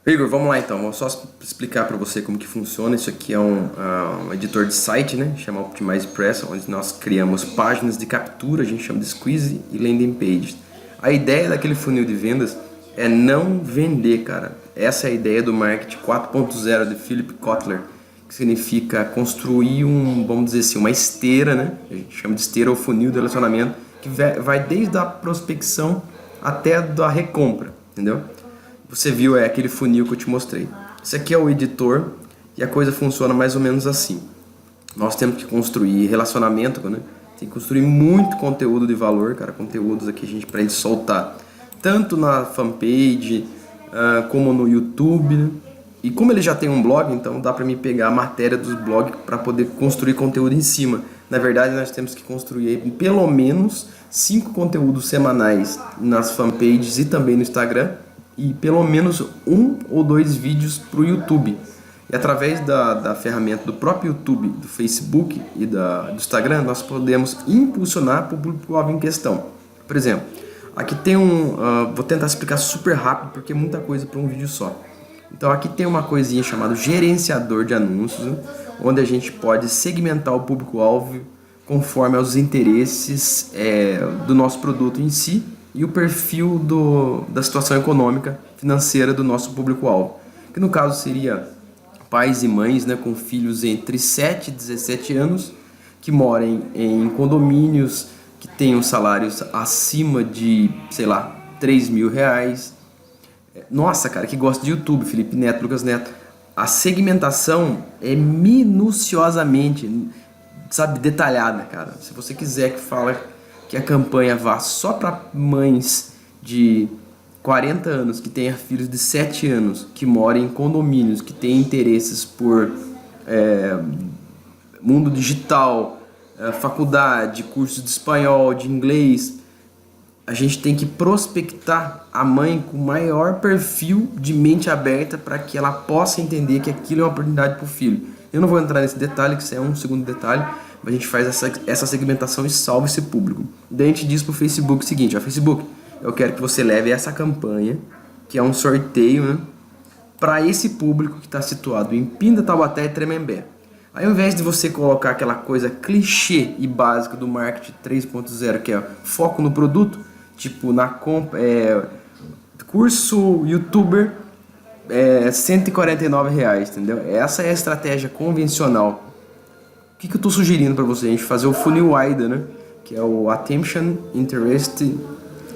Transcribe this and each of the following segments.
Igor, vamos lá então. Vou só explicar para você como que funciona. Isso aqui é um editor de site, né? Chama Optimize Press, onde nós criamos páginas de captura, a gente chama de squeeze e landing pages. A ideia daquele funil de vendas é não vender, cara. Essa é a ideia do marketing 4.0 de Philip Kotler, que significa construir vamos dizer assim, uma esteira, né? A gente chama de esteira ou funil de relacionamento, que vai desde a prospecção até a recompra, entendeu? Você viu aquele funil que eu te mostrei. Esse aqui é o editor e a coisa funciona mais ou menos assim. Nós temos que construir relacionamento, né? Tem que construir muito conteúdo de valor, cara. Conteúdos aqui a gente pra gente soltar tanto na fanpage como no YouTube, né? E como ele já tem um blog, então dá pra mim pegar a matéria dos blogs para poder construir conteúdo em cima. Na verdade, nós temos que construir pelo menos 5 conteúdos semanais nas fanpages e também no Instagram, e pelo menos 1 ou 2 vídeos para o YouTube. E através da ferramenta do próprio YouTube, do Facebook e do Instagram, nós podemos impulsionar para o público-alvo em questão. Por exemplo, aqui tem vou tentar explicar super rápido porque é muita coisa para um vídeo só. Então aqui tem uma coisinha chamada gerenciador de anúncios, né, onde a gente pode segmentar o público-alvo conforme aos interesses do nosso produto em si e o perfil da situação econômica, financeira do nosso público-alvo, que no caso seria pais e mães, né, com filhos entre 7 e 17 anos, que moram em condomínios, que tenham salários acima de, sei lá, 3 mil reais. Nossa, cara, que gosta de YouTube, Felipe Neto, Lucas Neto. A segmentação é minuciosamente, sabe, detalhada, cara. Se você quiser que a campanha vá só para mães de 40 anos, que tenha filhos de 7 anos, que moram em condomínios, que têm interesses por mundo digital, faculdade, cursos de espanhol, de inglês, a gente tem que prospectar a mãe com maior perfil de mente aberta para que ela possa entender que aquilo é uma oportunidade para o filho. Eu não vou entrar nesse detalhe, que isso é um segundo detalhe, mas a gente faz essa segmentação e salva esse público. Daí a gente diz para o Facebook o seguinte: Facebook, eu quero que você leve essa campanha, que é um sorteio, né, para esse público que está situado em Pinda, Taubaté e Tremembé. Aí, ao invés de você colocar aquela coisa clichê e básica do marketing 3.0, que é foco no produto, tipo na compra, curso youtuber, R$ 149, entendeu? Essa é a estratégia convencional. O que eu estou sugerindo para você? A gente fazer o funil AIDA, né? Que é o Attention, Interest,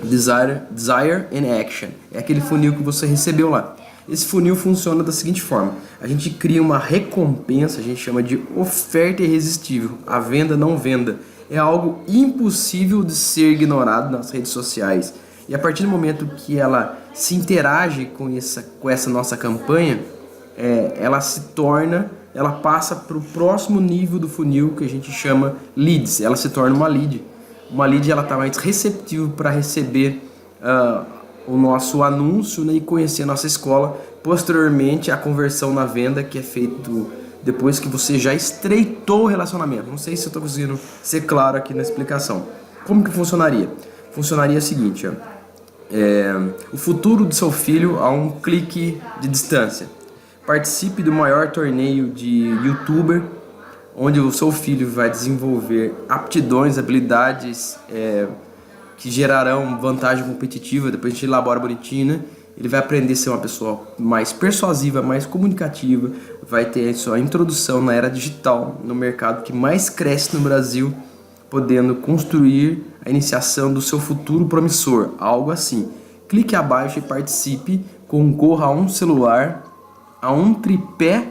Desire and Action. É aquele funil que você recebeu lá. Esse funil funciona da seguinte forma: a gente cria uma recompensa, a gente chama de oferta irresistível. A venda não venda. É algo impossível de ser ignorado nas redes sociais. E a partir do momento que ela se interage com essa nossa campanha, ela passa para o próximo nível do funil, que a gente chama leads. Ela se torna uma lead. Uma lead, ela está mais receptiva para receber o nosso anúncio, né, e conhecer a nossa escola. Posteriormente, a conversão na venda, que é feito depois que você já estreitou o relacionamento. Não sei se eu estou conseguindo ser claro aqui na explicação. Como que funcionaria? Funcionaria o seguinte: o futuro do seu filho a um clique de distância. Participe do maior torneio de youtuber, onde o seu filho vai desenvolver aptidões, habilidades que gerarão vantagem competitiva. Depois a gente elabora bonitinho, né? Ele vai aprender a ser uma pessoa mais persuasiva, mais comunicativa, vai ter a sua introdução na era digital, no mercado que mais cresce no Brasil, podendo construir a iniciação do seu futuro promissor, algo assim. Clique abaixo e participe, concorra a um celular, a um tripé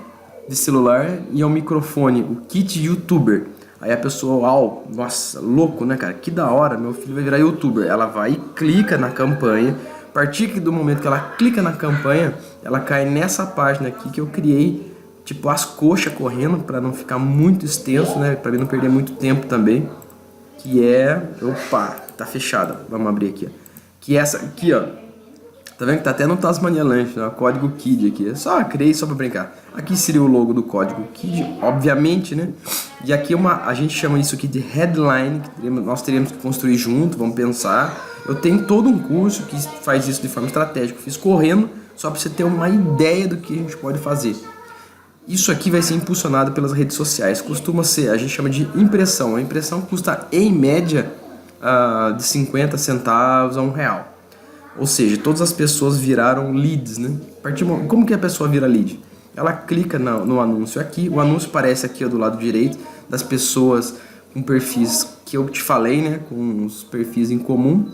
de celular e ao microfone, o kit youtuber. Aí a pessoa, nossa, louco, né, cara? Que da hora, meu filho vai virar youtuber. Ela vai e clica na campanha. A partir do momento que ela clica na campanha, ela cai nessa página aqui que eu criei, tipo as coxas correndo, para não ficar muito extenso, né? Para mim não perder muito tempo também. Que opa, tá fechada. Vamos abrir aqui, ó. Que é essa aqui, ó. Tá vendo que tá até no Tasmania Lunch, né? Código KID aqui. Só criei só pra brincar. Aqui seria o logo do código KID, obviamente, né? E aqui a gente chama isso aqui de headline, que nós teríamos que construir junto, vamos pensar. Eu tenho todo um curso que faz isso de forma estratégica. Eu fiz correndo, só para você ter uma ideia do que a gente pode fazer. Isso aqui vai ser impulsionado pelas redes sociais. Costuma ser, a gente chama de impressão. A impressão custa, em média, de 50 centavos a R$1. Ou seja, todas as pessoas viraram leads, né? Como que a pessoa vira lead? Ela clica no anúncio aqui. O anúncio aparece aqui do lado direito, das pessoas com perfis que eu te falei, né? Com os perfis em comum.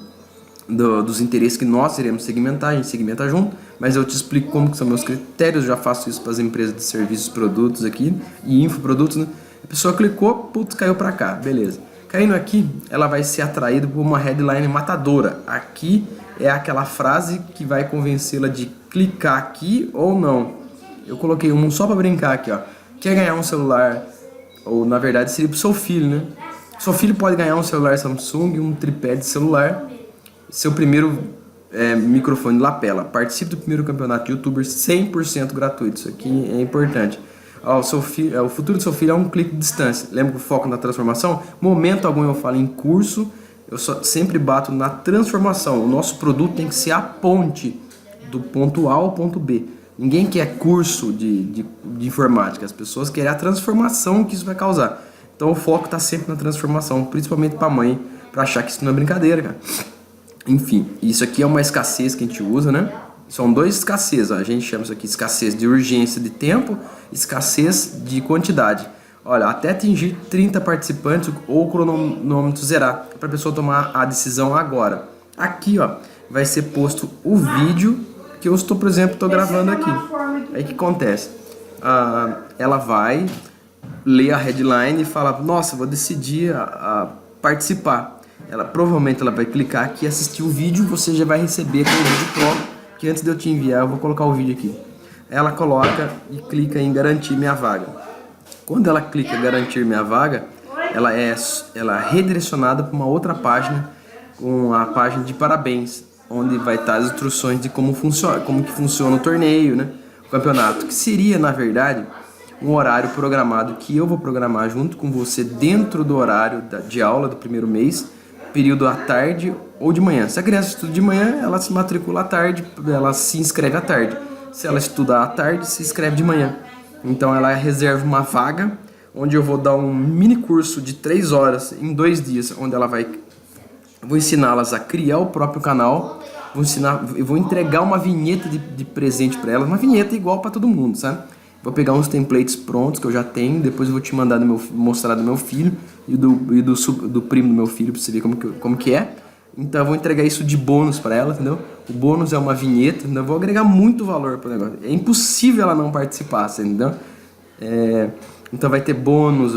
Dos interesses que nós iremos segmentar, a gente segmenta junto, mas eu te explico como que são meus critérios, eu já faço isso para as empresas de serviços, produtos aqui, e infoprodutos, né? A pessoa clicou, putz, caiu para cá, beleza. Caindo aqui, ela vai ser atraída por uma headline matadora. Aqui é aquela frase que vai convencê-la de clicar aqui ou não. Eu coloquei um só para brincar aqui, ó. Quer ganhar um celular, ou na verdade seria pro seu filho, né? Seu filho pode ganhar um celular Samsung, um tripé de celular, seu primeiro microfone lapela. Participe do primeiro campeonato de youtubers 100% gratuito. Isso aqui é importante. O futuro do seu filho é um clique de distância. Lembra que o foco na transformação? Momento algum eu falo em curso, eu sempre bato na transformação. O nosso produto tem que ser a ponte do ponto A ao ponto B. Ninguém quer curso de informática. As pessoas querem a transformação que isso vai causar. Então o foco está sempre na transformação, principalmente para a mãe, para achar que isso não é brincadeira, cara. Enfim, isso aqui é uma escassez que a gente usa, né? São duas escassez, a gente chama isso aqui escassez de urgência de tempo, escassez de quantidade. Olha, até atingir 30 participantes ou o cronômetro zerar, para a pessoa tomar a decisão agora. Aqui, ó, vai ser posto o vídeo que eu estou, por exemplo, gravando aqui. Aí o que acontece? Ela vai ler a headline e falar, nossa, vou decidir a participar. Provavelmente ela vai clicar aqui e assistir o vídeo, você já vai receber aquele vídeo pronto, que antes de eu te enviar, eu vou colocar o vídeo aqui. Ela coloca e clica em garantir minha vaga. Quando ela clica em garantir minha vaga, ela é redirecionada para uma outra página, com a página de parabéns, onde vai estar as instruções de como que funciona o torneio, né? O campeonato, que seria, na verdade, um horário programado que eu vou programar junto com você dentro do horário de aula do primeiro mês, período à tarde ou de manhã. Se a criança estuda de manhã, ela se matricula à tarde, ela se inscreve à tarde. Se ela estuda à tarde, se inscreve de manhã. Então ela reserva uma vaga, onde eu vou dar um mini curso de 3 horas em 2 dias, onde vou ensiná-las a criar o próprio canal, vou entregar uma vinheta de presente para elas, uma vinheta igual para todo mundo, sabe? Vou pegar uns templates prontos que eu já tenho, depois eu vou te mandar mostrar do meu filho e do primo do meu filho pra você ver como que é. Então eu vou entregar isso de bônus para ela, entendeu? O bônus é uma vinheta, então eu vou agregar muito valor pro negócio. É impossível ela não participar, entendeu? Então vai ter bônus,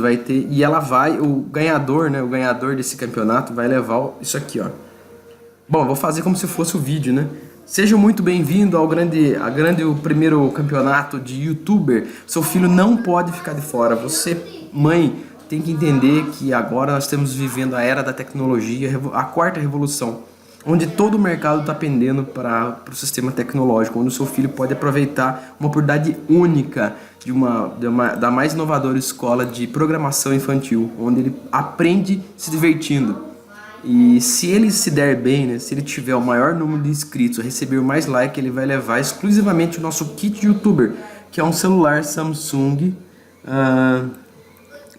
e ela o ganhador, né? O ganhador desse campeonato vai levar isso aqui, ó. Bom, eu vou fazer como se fosse o vídeo, né? Seja muito bem-vindo ao o primeiro campeonato de youtuber. Seu filho não pode ficar de fora. Você, mãe, tem que entender que agora nós estamos vivendo a era da tecnologia, a quarta revolução, onde todo o mercado está pendendo para o sistema tecnológico, onde o seu filho pode aproveitar uma oportunidade única da mais inovadora escola de programação infantil, onde ele aprende se divertindo. E se ele se der bem, né, se ele tiver o maior número de inscritos, receber mais like, ele vai levar exclusivamente o nosso kit de youtuber, que é um celular Samsung,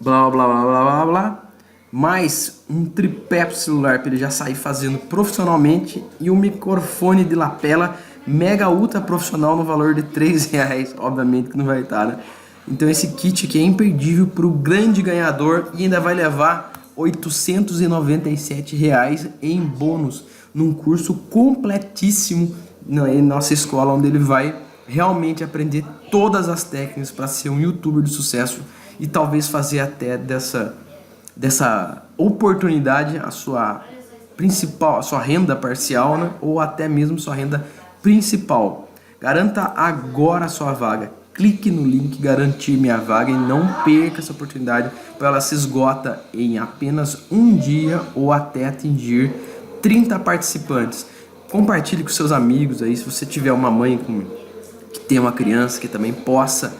blá blá blá blá blá blá, mais um tripé pro celular para ele já sair fazendo profissionalmente e um microfone de lapela mega ultra profissional no valor de R$3, obviamente que não vai estar, né? Então esse kit aqui é imperdível para o grande ganhador e ainda vai levar R$897 em bônus num curso completíssimo na nossa escola, onde ele vai realmente aprender todas as técnicas para ser um youtuber de sucesso e talvez fazer até dessa oportunidade a sua renda parcial, né? Ou até mesmo sua renda principal. Garanta agora a sua vaga. Clique no link garantir minha vaga e não perca essa oportunidade, porque ela se esgota em apenas um dia ou até atingir 30 participantes. Compartilhe com seus amigos aí, se você tiver uma mãe que tem uma criança que também possa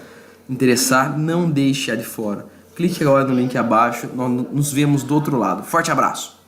interessar, não deixe de fora. Clique agora no link abaixo, nós nos vemos do outro lado. Forte abraço!